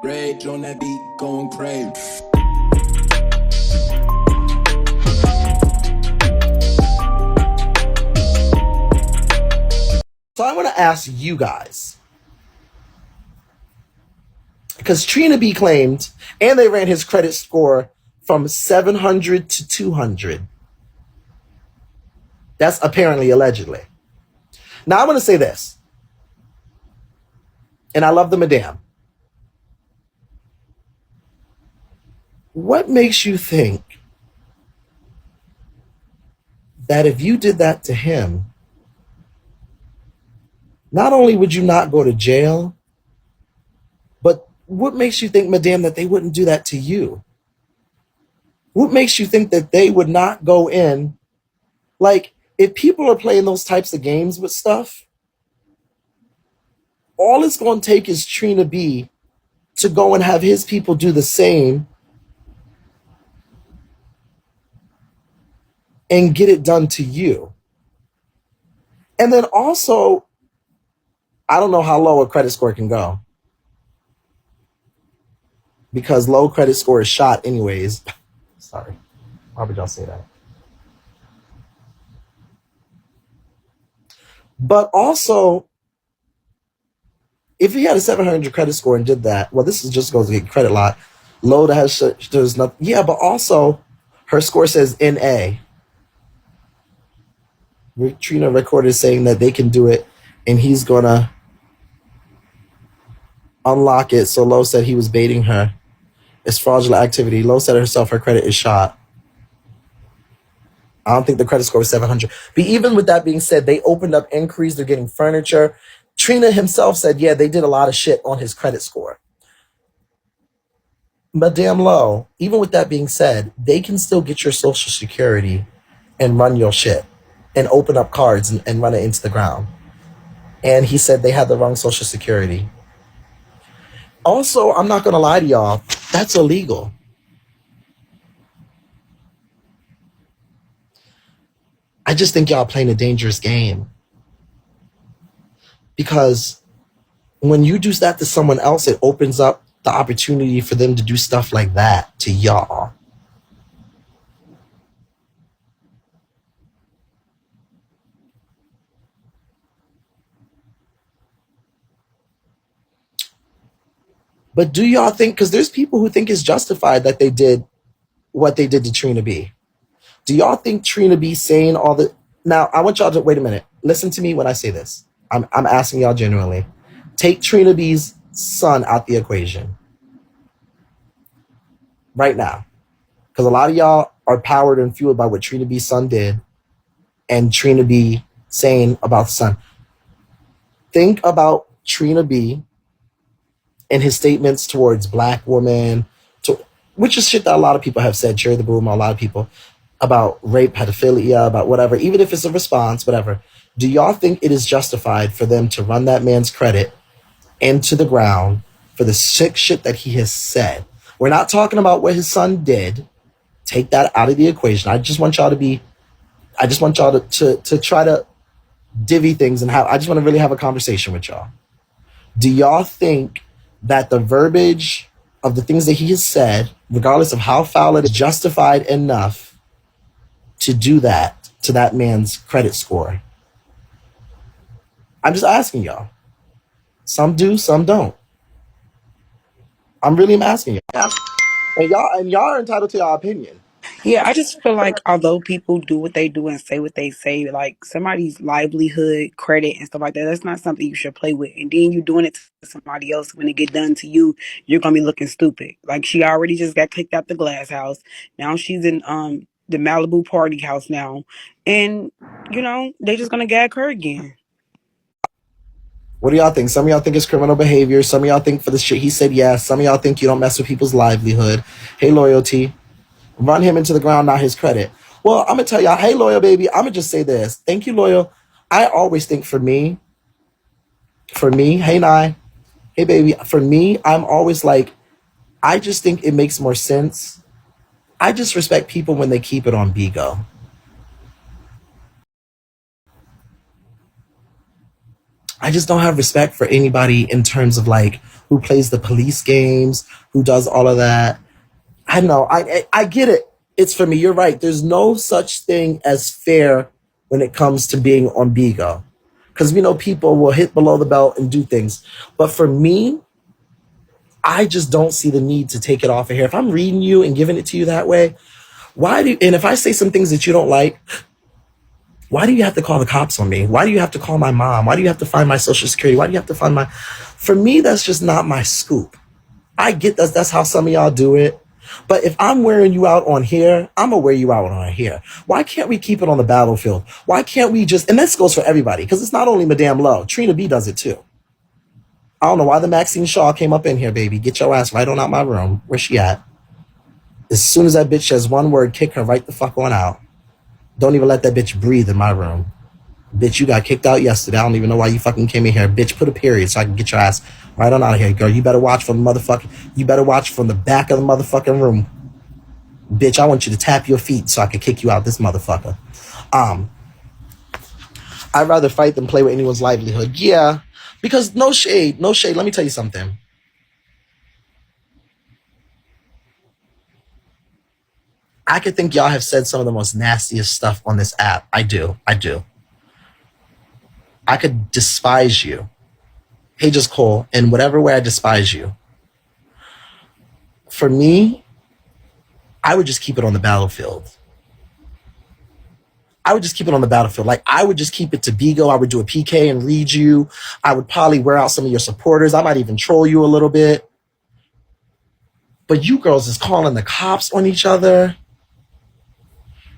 Rage on that beat, going crazy. So I want to ask you guys, because Trina B claimed, and they ran his credit score from 700 to 200. That's apparently allegedly. Now I want to say this, and I love the madam. What makes you think that if you did that to him, not only would you not go to jail, but what makes you think, madam, that they wouldn't do that to you? What makes you think that they would not go in? Like, if people are playing those types of games with stuff, all it's going to take is Trina B to go and have his people do the same and get it done to you. And then also, I don't know how low a credit score can go, because low credit score is shot anyways. Sorry. Why would y'all say that? But also, if he had a 700 credit score and did that, well, this is just goes to get credit lot. Low that has, there's nothing. Yeah, but also, her score says NA. Trina recorded saying that they can do it, and he's going to unlock it. So Low said he was baiting her. It's fraudulent activity. Low said herself her credit is shot. I don't think the credit score was 700. But even with that being said, they opened up inquiries. They're getting furniture. Trina himself said, yeah, they did a lot of shit on his credit score. Madame Low, even with that being said, they can still get your social security and run your shit and open up cards and run it into the ground. And he said they had the wrong social security. Also, I'm not going to lie to y'all, that's illegal. I just think y'all playing a dangerous game. Because when you do that to someone else, it opens up the opportunity for them to do stuff like that to y'all. But do y'all think, because there's people who think it's justified that they did what they did to Trina B. Do y'all think Trina B saying all the... Now, I want y'all to... Wait a minute. Listen to me when I say this. I'm asking y'all genuinely. Take Trina B's son out the equation. Right now. Because a lot of y'all are powered and fueled by what Trina B's son did and Trina B saying about the son. Think about Trina B and his statements towards black women, which is shit that a lot of people have said, Cherry the Boom, a lot of people, about rape, pedophilia, about whatever, even if it's a response, whatever. Do y'all think it is justified for them to run that man's credit into the ground for the sick shit that he has said? We're not talking about what his son did. Take that out of the equation. I just want y'all to try to divvy things and I just want to really have a conversation with y'all. Do y'all think that the verbiage of the things that he has said, regardless of how foul it is, justified enough to do that to that man's credit score? I'm just asking y'all. Some do, some don't. I'm really asking y'all. And y'all are entitled to your opinion. Yeah, I just feel like although people do what they do and say what they say, like somebody's livelihood, credit, and stuff like that, that's not something you should play with. And then you doing it to somebody else. When it get done to you, you're gonna be looking stupid. Like she already just got kicked out the glass house. Now she's in the Malibu party house now, and they just gonna gag her again. What do y'all think? Some of y'all think it's criminal behavior. Some of y'all think for the shit he said, yes. Some of y'all think you don't mess with people's livelihood. Hey, Loyalty. Run him into the ground, not his credit. Well, I'm going to tell y'all, hey, Loyal, baby, I'm going to just say this. Thank you, Loyal. I always think for me, hey, Nye, hey, baby, for me, I'm always like, I just think it makes more sense. I just respect people when they keep it on Bigo. I just don't have respect for anybody in terms of like who plays the police games, who does all of that. I know, I get it. It's for me. You're right. There's no such thing as fair when it comes to being on Bigo. Because we know people will hit below the belt and do things. But for me, I just don't see the need to take it off of here. If I'm reading you and giving it to you that way, and if I say some things that you don't like, why do you have to call the cops on me? Why do you have to call my mom? Why do you have to find my social security? Why do you have to find for me, that's just not my scoop. I get that's how some of y'all do it. But if I'm wearing you out on here, I'm going to wear you out on here. Why can't we keep it on the battlefield? Why can't we and this goes for everybody, because it's not only Madame Lowe. Trina B does it too. I don't know why the Maxine Shaw came up in here, baby. Get your ass right on out my room. Where's she at? As soon as that bitch says one word, kick her right the fuck on out. Don't even let that bitch breathe in my room. Bitch, you got kicked out yesterday. I don't even know why you fucking came in here. Bitch, put a period so I can get your ass right on out of here, girl. You better watch from the back of the motherfucking room. Bitch, I want you to tap your feet so I can kick you out this motherfucker. I'd rather fight than play with anyone's livelihood. Yeah, because no shade. Let me tell you something. I could think y'all have said some of the most nastiest stuff on this app. I do. I could despise you. Hey, just Cole, in whatever way I despise you. For me, I would just keep it on the battlefield. Like, I would just keep it to Bigo. I would do a PK and read you. I would probably wear out some of your supporters. I might even troll you a little bit. But you girls is calling the cops on each other.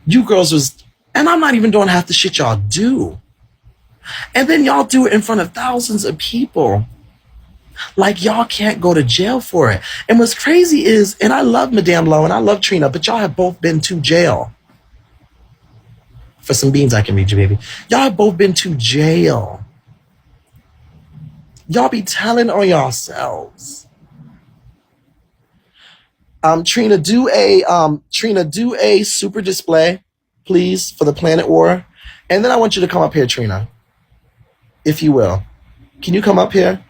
You girls and I'm not even doing half the shit y'all do. And then y'all do it in front of thousands of people. Like, y'all can't go to jail for it. And what's crazy is, and I love Madame Lowe and I love Trina, but y'all have both been to jail. For some beans I can read you, baby. Y'all have both been to jail. Y'all be telling on yourselves. Trina, do a super display, please, for the Planet War. And then I want you to come up here, Trina, if you will. Can you come up here?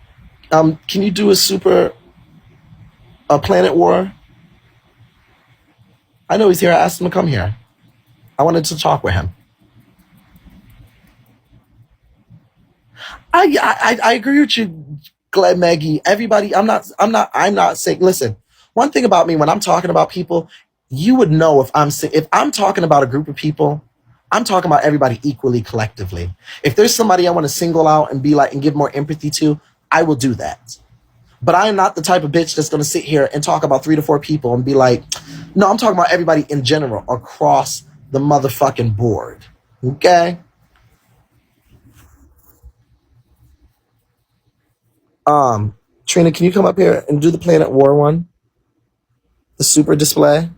Can you do a Planet War? I know he's here. I asked him to come here. I wanted to talk with him. I agree with you, Glad Maggie. Everybody, I'm not saying, listen, one thing about me, when I'm talking about people, you would know if I'm talking about a group of people, I'm talking about everybody equally, collectively. If there's somebody I want to single out and be like, and give more empathy to, I will do that. But I am not the type of bitch that's going to sit here and talk about 3 to 4 people and be like, no, I'm talking about everybody in general across the motherfucking board. Okay? Trina, can you come up here and do the Planet War one? The super display?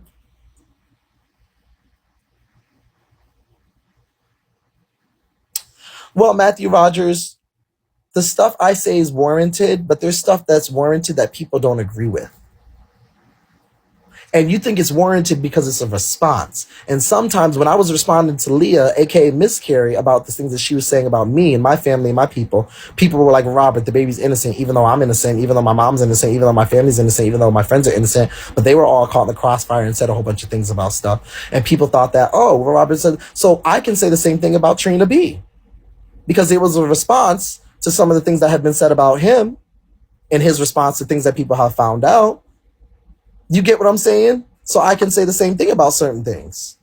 Well, Matthew Rogers, the stuff I say is warranted, but there's stuff that's warranted that people don't agree with. And you think it's warranted because it's a response. And sometimes when I was responding to Leah, aka Miss Carrie, about the things that she was saying about me and my family and my people were like, Robert, the baby's innocent, even though I'm innocent, even though my mom's innocent, even though my family's innocent, even though my friends are innocent. But they were all caught in the crossfire and said a whole bunch of things about stuff. And people thought that, oh, well, Robert said, so I can say the same thing about Trina B. Because it was a response to some of the things that had been said about him in his response to things that people have found out. You get what I'm saying? So I can say the same thing about certain things.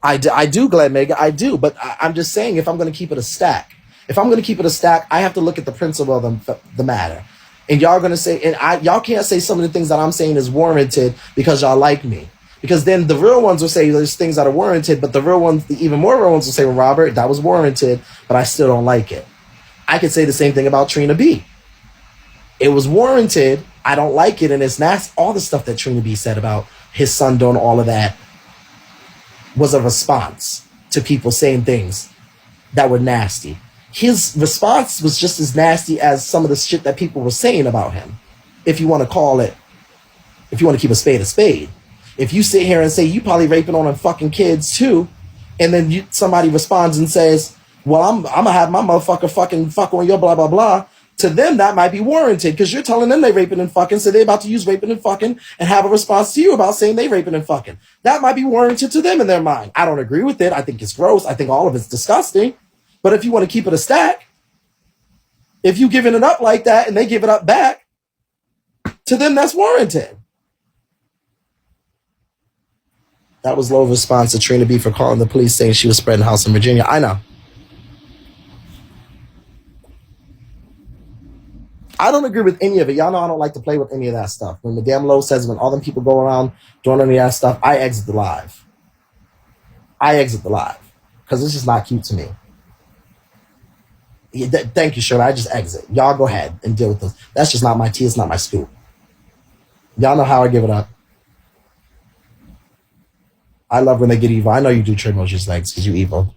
I do, Glenn Mega, I do. But I'm just saying, if I'm going to keep it a stack, I have to look at the principle of the matter. And y'all going to say, y'all can't say some of the things that I'm saying is warranted because y'all like me. Because then the real ones will say there's things that are warranted, but the even more real ones will say, well, Robert, that was warranted, but I still don't like it. I could say the same thing about Trina B. It was warranted. I don't like it. And it's nasty. All the stuff that Trina B said about his son doing all of that was a response to people saying things that were nasty. His response was just as nasty as some of the shit that people were saying about him. If you want to keep a spade a spade. If you sit here and say you probably raping on fucking kids too, and then somebody responds and says, well, I'm gonna have my motherfucker fucking fuck on your blah blah blah. To them, that might be warranted because you're telling them they raping and fucking, so they about to use raping and fucking and have a response to you about saying they raping and fucking. That might be warranted to them in their mind. I don't agree with it. I think it's gross. I think all of it's disgusting. But if you want to keep it a stack, if you giving it up like that and they give it up back, to them that's warranted. That was low response to Trina B for calling the police saying she was spreading house in Virginia. I know. I don't agree with any of it. Y'all know I don't like to play with any of that stuff. When Madame Lowe says when all them people go around doing any of that stuff, I exit the live. Because it's just not cute to me. Yeah, thank you, Shirley. I just exit. Y'all go ahead and deal with this. That's just not my tea. It's not my scoop. Y'all know how I give it up. I love when they get evil. I know you do, Trey Mosher's legs because you evil.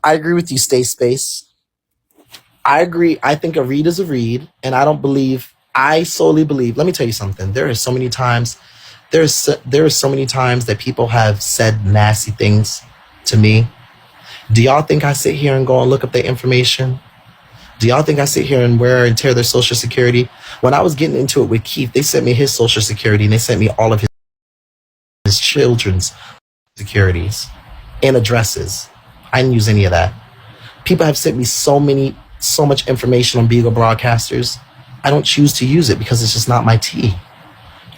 I agree with you, Stay Space. I agree. I think a read is a read, and I solely believe, let me tell you something. There are so many times that people have said nasty things to me. Do y'all think I sit here and go and look up their information? Do y'all think I sit here and wear and tear their social security? When I was getting into it with Keith, they sent me his social security and they sent me all of his children's securities and addresses. I didn't use any of that. People have sent me so much information on Beagle Broadcasters. I don't choose to use it because it's just not my tea.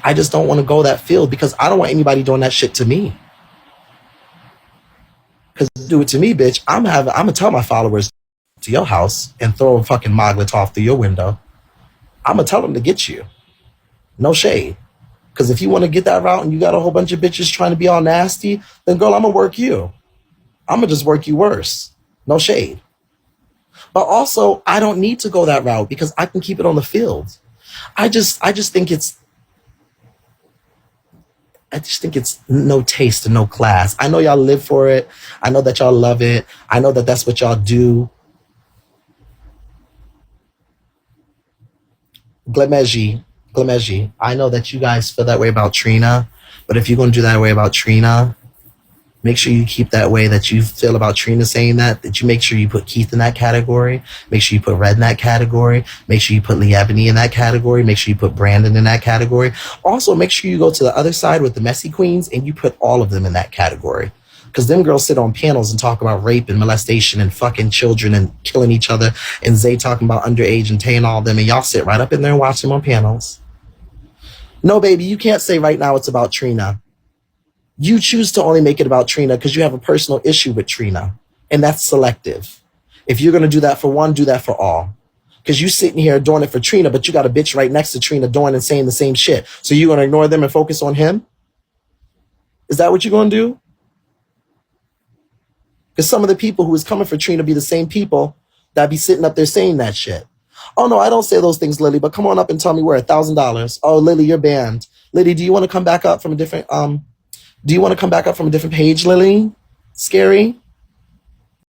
I just don't want to go that field because I don't want anybody doing that shit to me. Because do it to me, bitch. I'm gonna tell my followers to your house and throw a fucking Moglet off through your window. I'm gonna tell them to get you. No shade. Because if you want to get that route and you got a whole bunch of bitches trying to be all nasty, then girl, I'm gonna work you. I'm gonna just work you worse. No shade. But also, I don't need to go that route because I can keep it on the field. I just think it's no taste and no class. I know y'all live for it. I know that y'all love it. I know that that's what y'all do. Glemeji, I know that you guys feel that way about Trina, but if you're going to do that way about Trina, make sure you keep that way that you feel about Trina saying that you make sure you put Keith in that category. Make sure you put Red in that category. Make sure you put Lee Ebony in that category. Make sure you put Brandon in that category. Also, make sure you go to the other side with the messy queens and you put all of them in that category. Because them girls sit on panels and talk about rape and molestation and fucking children and killing each other. And Zay talking about underage and Tay and all of them. And y'all sit right up in there and watch them on panels. No, baby, you can't say right now it's about Trina. You choose to only make it about Trina because you have a personal issue with Trina. And that's selective. If you're going to do that for one, do that for all. Because you sitting here doing it for Trina, but you got a bitch right next to Trina doing and saying the same shit. So you're going to ignore them and focus on him? Is that what you're going to do? Because some of the people who is coming for Trina be the same people that be sitting up there saying that shit. Oh, no, I don't say those things, Lily, but come on up and tell me where $1,000. Oh, Lily, you're banned. Lily, do you want to come back up from a different page, Lily? Scary?